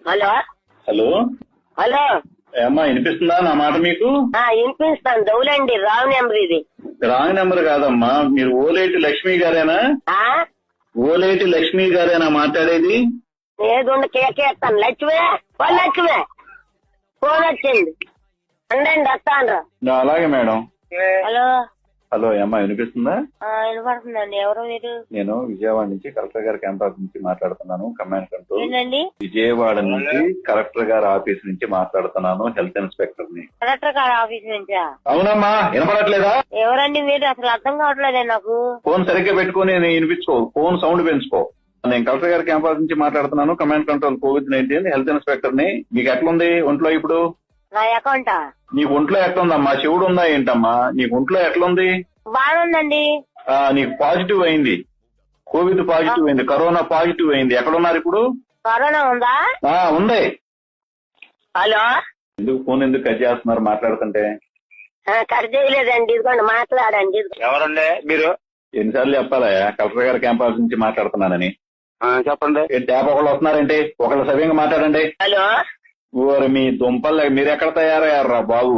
Hello hello hello అమ్మా వినిపిస్తుందా నా మాట మీకు? వినిపిస్తాను. దౌలండి రాంగ్ నెంబర్ ఇది. రాంగ్ నెంబర్ కాదమ్మా, మీరు ఓలేటి లక్ష్మి గారేనా? ఓలేటి లక్ష్మి గారేనా మాట్లాడేది? ఏదుండ కేకేస్తాను. లక్ష్మే లక్ష్మే ఫోన్ వచ్చింది అండి వస్తాను. అలాగే మేడం. హలో హలో అమ్మా వినిపిస్తుందా? వినపడుతుందండి. ఎవరు మీరు? నేను విజయవాడ నుంచి కలెక్టర్ గారి క్యాంపస్ నుంచి మాట్లాడుతున్నాను. Command control. ఏంటండి? విజయవాడ నుంచి కలెక్టర్ గారి ఆఫీస్ నుంచి మాట్లాడుతున్నాను. హెల్త్ ఇన్స్పెక్టర్ ని. కలెక్టర్ గారి ఆఫీస్ నుంచా? అవునమ్మా, వినపడట్లేదా? ఎవరండి మీరు? అసలు అర్థం కావట్లేదే నాకు. ఫోన్ సరిగ్గా పెట్టుకుని వినిపించుకో, ఫోన్ సౌండ్ పెంచుకో. నేను కలెక్టర్ గారి క్యాంపస్ నుంచి మాట్లాడుతున్నాను. Command control COVID-19 health inspector ని. మీకు ఎట్లుంది ఒంట్లో ఇప్పుడు? నా అకౌంటా? నీకు ఒంట్లో ఎట్లుందమ్మా? శివుడు ఉందా ఏంటమ్మా? నీకు ఒంట్లో ఎట్లుంది? బాగుందండి. నీకు పాజిటివ్ అయింది, కోవిడ్ పాజిటివ్ అయింది, కరోనా పాజిటివ్ అయింది. ఎక్కడున్నారు ఇప్పుడు? కరోనా ఉందా? ఉంది. హలో ఎందుకు ఫోన్ ఎందుకు కట్ చేస్తున్నారు మాట్లాడుతుంటే? కట్ చేయలేదండి. ఇదిగోండి మాట్లాడండి. ఎవరండి మీరు? ఎన్నిసార్లు చెప్పాలా కలెక్టర్ గారి క్యాంపస్ నుంచి మాట్లాడుతున్నానని? చెప్పండి. ట్యాప్ ఒకళ్ళు వస్తున్నారంటే ఒకళ్ళు సవ్యంగా మాట్లాడండి. హలో మీ దుంపలు మీరు ఎక్కడ తయారయ్యారా బాబు?